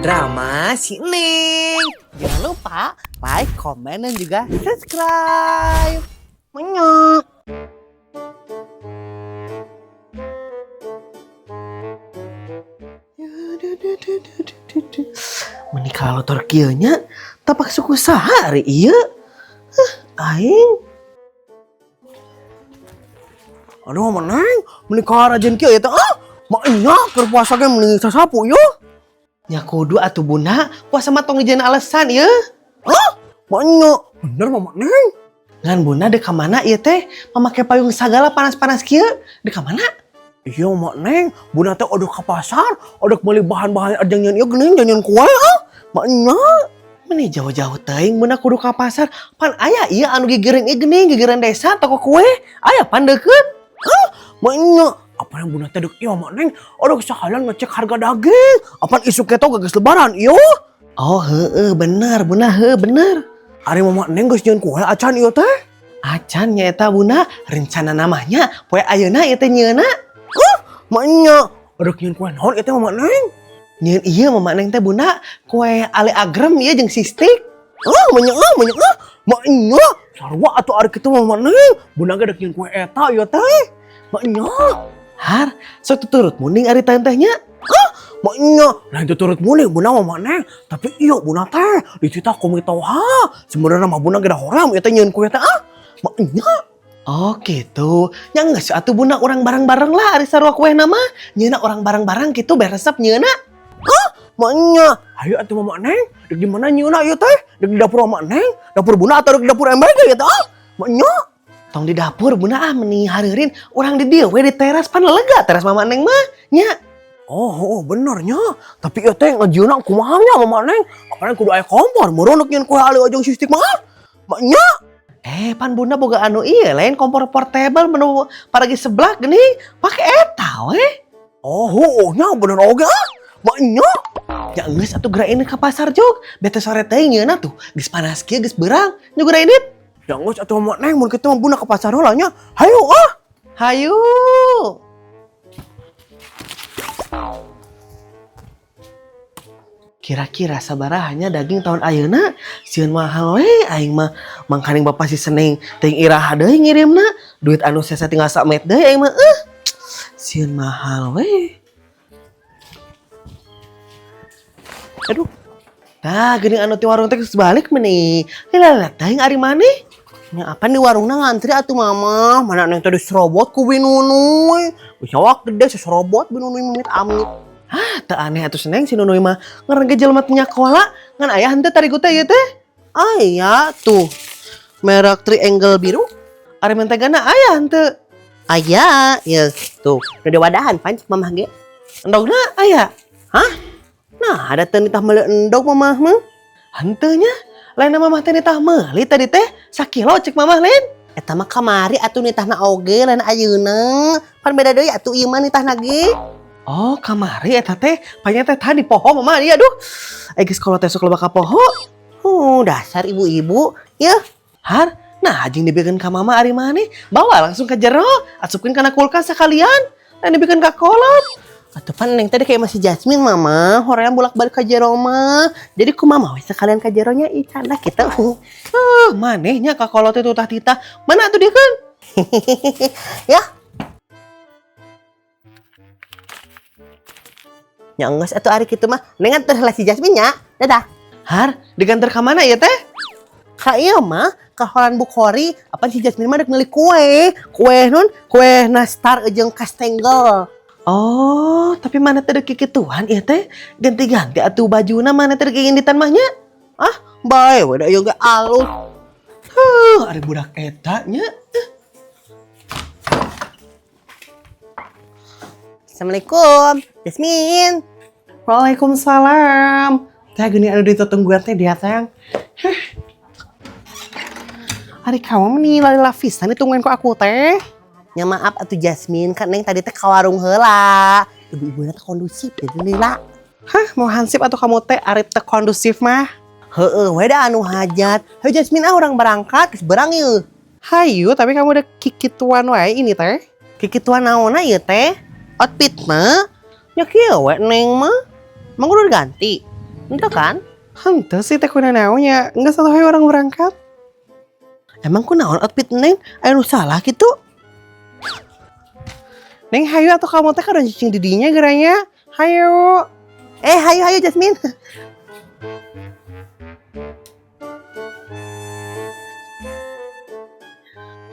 Drama si Neng. Jangan lupa like, komen, dan juga subscribe. Menyok. Menikah kalau Turkianya tapak suku sehari iya. Aing. Aduh meneng, menikah rajin kieu eta maknya keur puasa ge mending sasapu yo. Nya kudu atuh bunda, puasa mah tong dijieun alasan ya. Maknya bener mah neng. Ngan bunda dek ka mana ieu teh? Mamake payung sagala panas-panas kieu. Dek ka mana? Iya mak neng, bunda teh odok ka pasar, odok meuli bahan-bahan ajangan ieu geuning jangan kue maknya. Meni jauh-jauh teuing bunda kudu ka pasar. Pan aya ieu anu gigireun ieu geuning, gigireun desa toko kue. Aya pan deukeut. Maknya apa yang bunda teh dek ieu mak neng, odok sekalian ngecek harga daging. Apaan isuk keto geus lebaran ieu? Oh heueuh bener bunda heueuh bener. Ari mama neng geus nyieun kue acan ieu teh. Acan nya eta bunda, rencana namanya poe ayeuna ieu teh nyieunna. Maknya odok nyieun kue naon ieu teh mama neng? Nyieun ieu mama neng teh bunda, kue ale agrem ieu jeung sistik. Maknya sarua atuh ari kitu mama neng. Bunda ge dek nyieun kue eta ieu teh. Maknya Har, sok tuturut munding ari teh-tehnya. Maknya, lain tuturut munding bunda mah neng. Tapi iya bunda teh, dicita komi toha. Sebenarnya mah bunda geda horam eta nyieun kue teh Maknya. Oh gitu. Nya geus atuh bunda urang bareng-bareng lah ari sarua kue nama. Nyieunna urang bareng-bareng kitu beresep nyieunna. Maknya, hayu atuh mama neng. Dek di mana nyieunna ieu teh? Dek di dapur mama neng? Dapur bunda atau dek di dapur embeng ieu teh? Maknya. Tong di dapur bunda meni hareureun urang di dieu we di teras pan lega teras mama neng mah nya. Oh bener nya. Tapi ieu teh ngajieunna kumaha nya mama neng? Apalagi kudu aya kompor meureun nyieun kue ali ojong sistik mah. Maknya. Pan bunda boga anu ieu lain kompor portable menu paragi seblak geuning pake eta we. Oh nya bener oge Maknya. Ya geus atuh geura ini ka pasar jog. Bete sore teh nyieunna tuh geus panas kieu geus beurang nya geura ini. Ya geus atuh mah neng mun kitu mah bunda ka pasar heula nya. Hayu Hayu. Kira-kira sabaraha daging tahun ayeuna? Sieun mahal we aing mah mangkaning bapak si Seneng teuing iraha deui ngirimna. Duit anu sesa tinggal samet deui aing mah sieun mahal we. Aduh. Tah geuning anu ti warung teh geus balik meuni. Lihat teuing ari maneh. Nya apa di warungna ngantri atuh mama. Mana neng tadi serobot ku Binunui. Bisa wak gede serobot Binunui amit-amit. Teu aneh atuh Seneng si Nunui mah ngarenge jelema teh nyakola ngan aya henteu tarigu teh ieu teh. Aya tuh. Merek triangle biru. Ari mentegana aya henteu. Aya, ya tuh. Udah wadahan pan mamah ge. Endogna aya. Nah, ada teu nitah meuli endog mamah mah. Henteu nya. Lain mamah teh nitah meuli tadi teh sakilo cek mamah lain. Eta mah kamari atuh nitahna oge lain ayeuna. Pan beda deui atuh ieu mah nitahna ge. Oh, kamari eta teh panya teh tadi poho mama ieu aduh. Geus kalau teh sok loba ka poho. Dasar ibu-ibu. Ya, Har, nah jeung dibikeun ka mama ari maneh. Bawa langsung ka jero, asupkeun kana kulkas sakalian. Dan dibikeun ka kolot. Atuh pan neng tadi kayak masih Jasmine mama, hoream bolak-balik ka jero mah. Jadi ku mama we sekalian ka jeronya ikan dah kitu. Manehnya ka kolot itu tah titah. Mana atuh dia kan? Ya. Nya geus atuh ari kitu mah. Neng antar heula si Jasmine nya. Dadah. Har, digantar ka mana ya teh? Ka ieu mah, ka Holan Bukhari. Apa si Jasmine mah dek meuli kue. Kue non, kue nastar jeung kastengel. Oh, tapi mana teh dek kikituan ieu teh? Ganti-ganti atuh bajuna mana teh dek inditan mahnya? Bae we da ieu ge alus. Ari budak eta nya. Assalamualaikum, Jasmine. Waalaikumsalam. Teh geuning anu ditutungguan teh dia teh. Ari kamu meni lalila pisan ditungguin ku aku teh. Ya maaf atuh Jasmine, kan neng tadi teh ka warung heula. Ibu-ibunya teh kondusif teh lila. Mau hansip atuh kamu teh ari teh kondusif mah? Heueuh, we da anu hajat. Hayu Jasmine urang berangkat geus beurang ieu. Hayu, tapi kamu udah kikituan wae ini teh. Kikituan naonna ieu teh? Outfit mah? Nya kieu we neng mah. Mang udah ganti. Ente kan? Henteu sih teh kunaonnya, enggak salah orang berangkat. Emang kunaon outfit Neng? Anu salah gitu? Neng hayu atau kamu teh kada cicing didinya geranya? Hayu. Hayu Jasmine.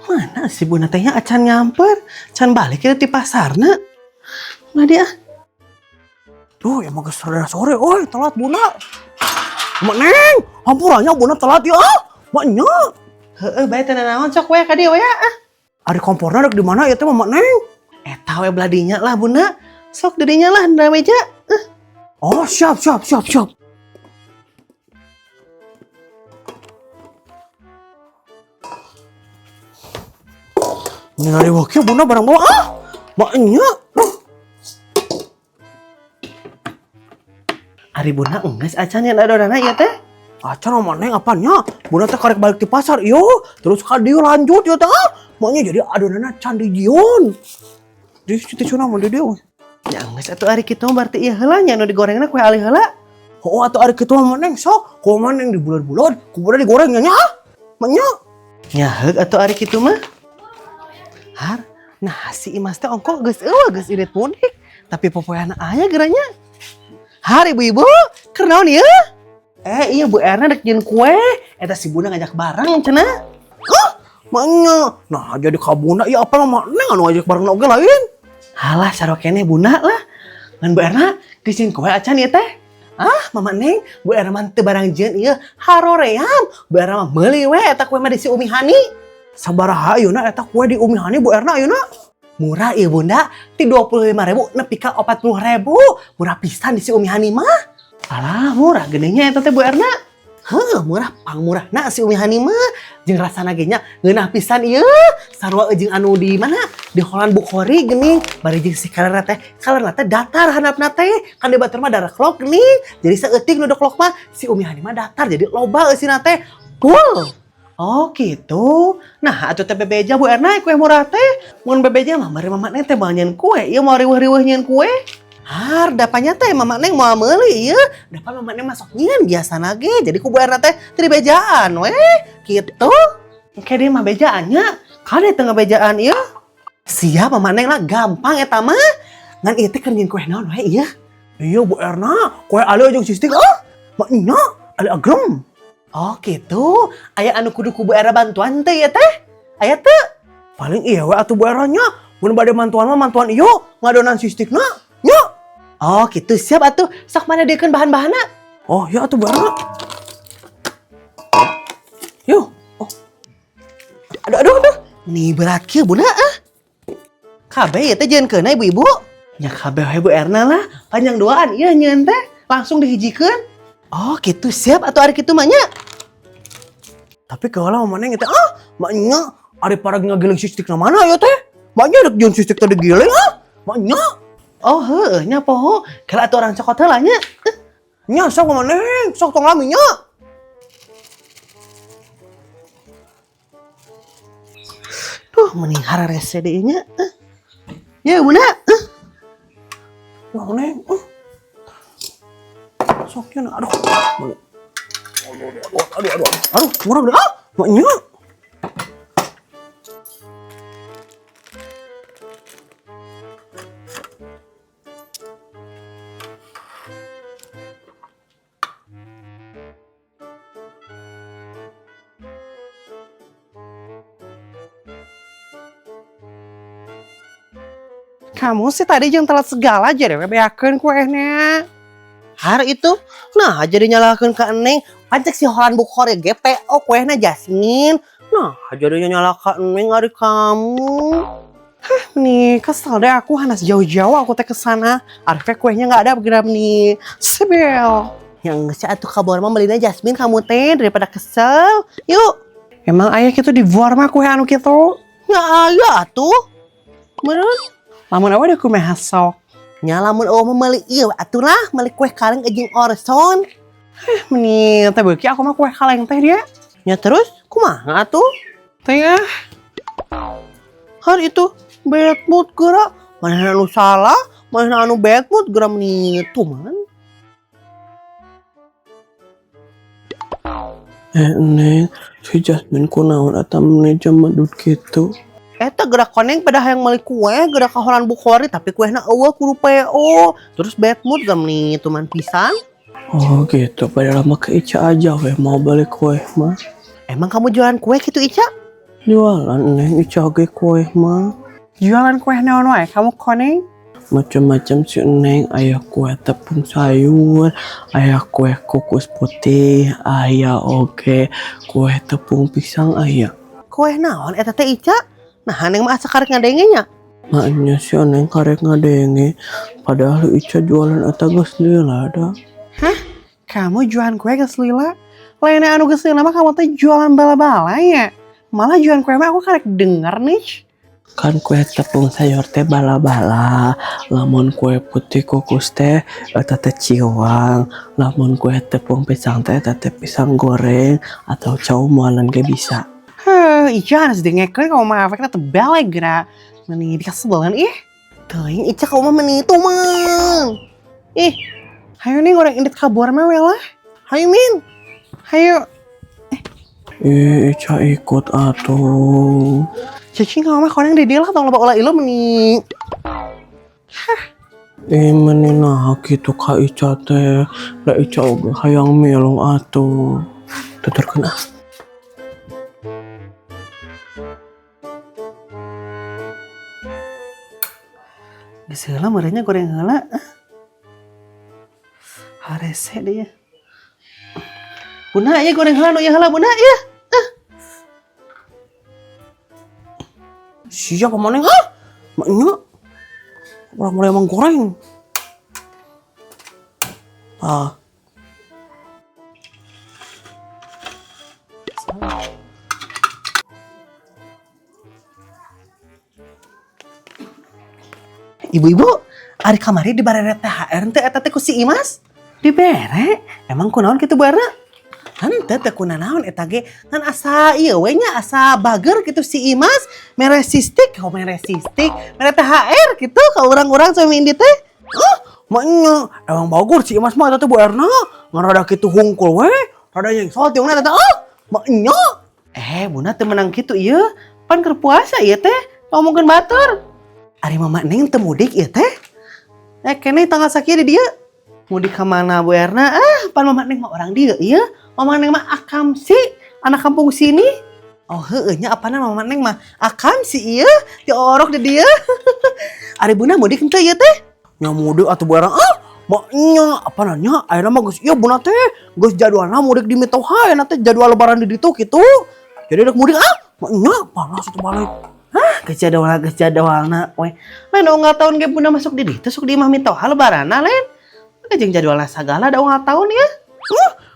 Mana si Buna tehnya acan nyamper, can balik ke di pasarna. Nah dia. Duh, emang geus sore, oi, telat Buna. Mak Neng, hampurannya Buna telat ya. Maknya. Heeh, bae teh naon sok we ka dieu we ah. Ari komporna rek di mana ya teh Mak Neng? Eta we beladinya lah Buna. Sok didinya lah di meja. Oh, siap. Ini ngari wakil Buna barang bawa maknya. Ari Buna enggeus acan yang adonana ieu teh. Acan sama Neng apanya? Buna teh karek balik di pasar yo. Terus ka dieu lanjut yo teh. Maknya jadi adonana can di jion. Di situ cenah mah di dieu. Ya enggeus atuh ari kitu berarti ieu heula nya nu digorengna kue ali heula. Oh atuh ari kitu mah Neng sok. Ku mah Neng di bulan-bulan, kumaha digoreng nya. Maknya. Nya heug atuh ari kitu mah. Har, nah si Imas teh ongko geus irit mudik. Tapi popoeana aya geranya. Har ibu-ibu, keur naon ieu? Iya Bu Erna dek jeung kue. Eta si Buna ngajak bareng cenah. Maknya. Nah jadi ka Buna ieu apa mah Neng anu ngajak bareng oge lain. Halah sarokene Buna lah. Ngan Bu Erna dijieun kue acan ieu teh. Mama Neng, Bu Erna mah teu barang jieun ieu haroream. Bu Erna mah meuli we eta kue mah di si Umi Hani. Sabaraha ayeuna eta kue di Umi Hani Bu Erna ayeuna? Murah ieu Bunda, ti 25.000 nepi ka 40.000. Murah pisan di si Umi Hani mah. Alah, murah gedenya eta teh Bu Erna. Murah pangmurahna si Umi Hani mah. Jeung rasana ge nya ngeunah pisan ieu. Sarua jeung anu di mana? Di Holland Bukhari geuning. Bari jeung si kalerna teh datar handapna teh. Kan di batur mah dareklok geuning. Jadi saeutik nu deklok mah si Umi Hani mah datar jadi loba eusina teh. Full. Oh gitu. Nah, atuh teh bebeja Bu Erna kue murah teh. Mun bebeja mah mari Mama Neng teh bawa nyeun kue. Ieu mau riweuh-riweuh nyeun kue. Har, dapanya teh Mama Neng mau meuli ieu. Dapan Mama Neng masok nyeun biasana ge. Jadi ku Bu Erna teh teu bejaan we. Kitu. Engke dia mah bejaannya. Kade teu ngabejaan ieu. Siap Mama Neng lah gampang eta mah. Ngan ieu teh keur nyeun kue naon we ieu? Iya Bu Erna, kue ali jeung sistik maknya ali agrem. Oh gitu, aya anu kudu ku Bu Erna bantuan teh ya teh? Aya teu? Paling iya we atuh Bu Erna nya. Mun bade mantuan mah mantuan ieu ngadonan sistikna. Nya. Oh gitu, siap atuh. Sok mana deukeun bahan-bahanna? Oh ya atuh Bu Erna. Yuk. Oh. Aduh. Nih berat kieu Buna Kabeh ya teh jeun keuna ibu-ibu. Nya kabeh we Bu Erna lah, panjang doaan ieu nyeun teh langsung dihijikeun. Oh gitu, siap atuh ari kitu mah nya. Tapi kalau Mama Neng eta maknya ari parag ngagiling sistik na mana ya teh? Maknya rek jeung sistik teh digiling maknya. Oh heueuh nya poho, kalau atuh orang cokot heula nya. Nya sok Mama Neng, sok tong lami nya. Duh mending hararese deui nya. Ya Bunda. Mama Neng. Soknya aduh murah bener maknya. Kamu sih tadi yang telat segala aja deh beakeun kuehnya. Hari itu, nah jadi nyalakan ke Neng, pancek si Holland Bukhari GPO kuehna Jasmine. Nah jadi nyalakan Neng hari kamu. Nih kesel deh aku hanas jauh-jauh aku teh kesana. Arifnya kuehnya nggak ada bergerak nih. Sebel. Yang ngesya atuh kabar mah belinya Jasmine kamu teh daripada kesel. Yuk. Emang ayah gitu di buar mah kue anu gitu? Nggak ayah tuh. Meren. Lamun awa deh kumaha sok. Nyalamun mah meuli ieu atuh lah meuli kue kaleng jeung Orson. Meni teh beuki aku mah kue kaleng teh dia. Nya terus kumaha atuh? Teh hari itu bad mood geura. Manehna anu salah, manehna anu bad mood geura meni tuh man. Neng, si Jasmine kunaon eta meneja madut gitu. Eta gerak koneng pada hayang meuli kue, gerak kaholan Bukhari tapi kuehna eueuh kudu PO. Terus bad mood gam nih tuman pisan. Oh gitu, padahal mah ke Ica aja weh mau balik kue mah. Emang kamu jualan kue gitu Ica? Jualan Neng Ica ge kue mah. Jualan kue naon wae kamu koneng? Macam-macam si Neng, aya kue tepung sayur, aya kue kukus putih, aya oge kue tepung pisang aya. Kue naon eta teh Ica? Nah, neng mah asa karek ngadengenya. Maknya si Neng karek ngadenge, padahal Ica jualan eta geus lila da. Kamu jualan kue geus lila? Lainnya anu geus lila mah kamu teh jualan bala-bala ya. Malah jualan kue mah aku karek denger nih. Kan kue tepung sayur teh bala-bala, lamun kue putih kukus teh eta teh ciwang, lamun kue tepung pisang teh eta teh pisang goreng atau cau mualan ge bisa. Ica harus dengekeun kamu mah efeknya tebal ya gerak. Meni dikasebelan ih. Teuing Ica kamu mah menitu man. Ih. Hayu nih goreng indit kabur mah lah. Hayu Min. Hayu. Ica ikut atuh. Cacing kamu mah koneng di dia lah tong loba ulah ilu meni. Menina gitu ka Ica teh, da Ica oge hayang milong atuh. Tuturkeun ah. Geus heula merenya goreng heula. Harese dia. Buna ya goreng heula nu ieu heula Buna ya. Siapa maneh ha? Maknya orang mulai emang goreng. Ah. Ibu-ibu, ari kamari dibere THR teh eta teh ku si Imas? Dibere? Emang kunaon kitu barna? Henteu teh kunaon eta ge kan asa ieu we nya asa bager kitu si Imas, mere sistik, mere THR kitu ka urang-urang suami indi teh. Maknya emang bagus si Imas mah eta teh Bu Erna. Ngarada kitu hungkul we, rada nyengsot tiungna eta maknya. Buna teu menang kitu ieu. Pan keur puasa ieu teh, ngomongkeun batur. Ari mama Neng teu mudik ieu teh. Keneh tanggal sakieu di dieu. Mudik ka mana Bu Erna? Pan mama Neng mah orang dieu ieu. Mama Neng mah akam si, anak kampung sini. Oh heueuh nya apana mama Neng mah akam si ieu, ti orok di dieu. Ari Buna mudik henteu ieu teh? Nya mudik atuh Bu Erna. Maknya apa nanya? Ayeuna mah geus ieu Buna teh, geus jadwalna mudik di Mitoha eta teh jadwal lebaran di ditu kitu. Jadi rek mudik maknya panas itu balik. Geus jadwalna we. Lain unggal tahun ge Buna masuk di ditu sok di imah Mitoha lebaranna lain. Jeung jadwalna sagala da unggal tahun ya.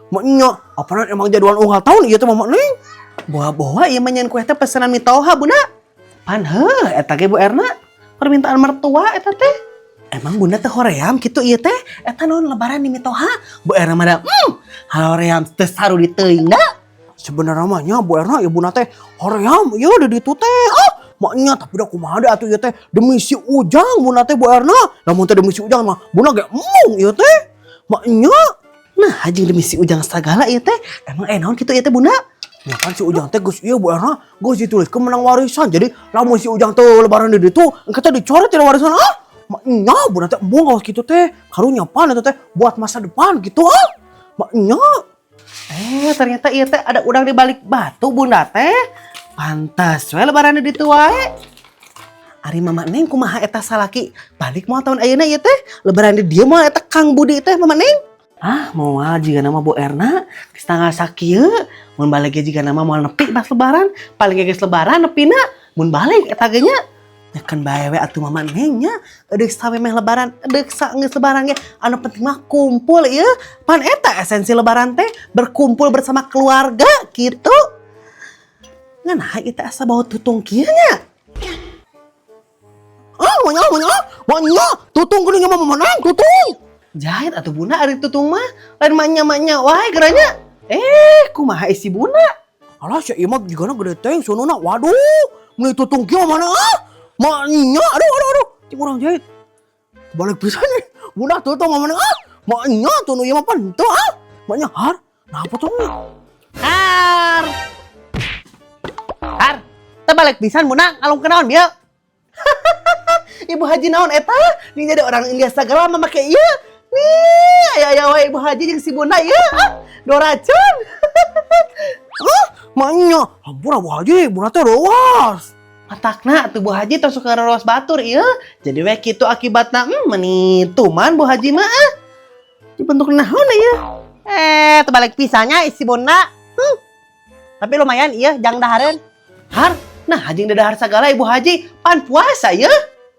Maknya apaan emang jadwal unggal tahun ieu teh mama Neng. Bawa-bawa ieu mah nyen kue teh pesanan Mitoha Buna. Pan heuh eta ge Bu Erna. Permintaan mertua eta teh. Emang Bunda teh hoream kitu ieu teh? Eta naon lebaran di Mitoha? Bu Erna mah da hoream teu saru di teuing da. Sebenarnya mah nya Bu Erna ya Buna teh hoream ieu di ditu teh. Maknya tapi da kumaha da atuh ieu teh demi si Ujang Buna teh Bu Erna. Lamun teh demi si Ujang mah Buna ge ieu teh. Maknya nah jeung demi si Ujang sagala ieu teh. Emang naon kitu ieu teh Bunda? ya kan si Ujang teh geus ieu Bu Erna geus dituliskeun menang warisan. Jadi lamun si Ujang teh lebaran di ditu engke teh dicoret tina warisan maknya Buna teh embung gaos kitu teh karunya pan eta teh buat masa depan gitu maknya. Ternyata ieu teh ada udang di balik batu Bunda teh. Pantas we lebaran di ditu wae. Ari mama Neng kumaha eta salaki balik moal tahun ayeuna ieu teh lebaran di dieu moal eta Kang Budi teh mama Neng. Moal jiga nama Bu Erna geus tanggal sakieu mun balik ge jiga nama moal nepi pas lebaran paling geus lebaran nepina mun balik eta ge nya kan bae we atuh mama Neng nya deuk samemeh lebaran deuk saenggeus lebaran ge anu penting mah kumpul ieu pan eta esensi lebaran teh berkumpul bersama keluarga gitu. Nganah ieu teh asa bawa tutung kieu nya. Maknya tutung geuning mama Neng tutung. Jahit atuh Buna ari tutung mah lain manya wae geranya. Kumaha isi Buna? Alah si ieu mah jigana gede teh sununa. Waduh, meuli tutung kieu mana maknya aduh cing urang jahit. Balik pisan nih. Buna tutung mama Neng maknya tuh nu ieu mah pan teu maknya har. Nah apa tuh? Har. Har, terbalik pisan munang alung kenaon dia. Ibu Haji naon eta? Nih jadi orang India segala memakai ieu. Nih, aya wae Ibu Haji jeung si Bunda ieu. Doracun. Maknya, hampura Bu Haji, Bu teh rowas. Matakna tuh Bu Haji tos suka raros batur ieu. Jadi we kitu akibatna meuni tuman Bu Haji mah. Dibentuk naon ieu? Terbalik pisannya isi Bunda. Tapi lumayan iya jang dahareun. Har, nah hajing dadahar sagala Ibu Haji pan puasa ya.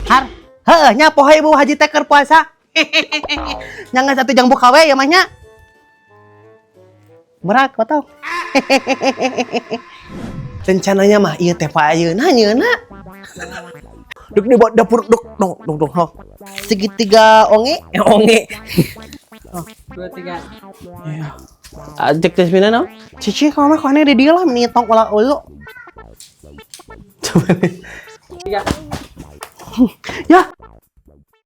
Har, heuh nya poho Ibu Haji teh keur puasa. Jangan satu jang buka we ya mah nya. Merak kotong. Rencananya mah ieu teh pa ayeuna nyeuna. Dek di dapur, dek. Segitiga onge. Onge. 2, 3. Iya. Ajak tes mina no. Cici kalau mah kone di dia lah meni tong ulah ulu. Tiga. Ya,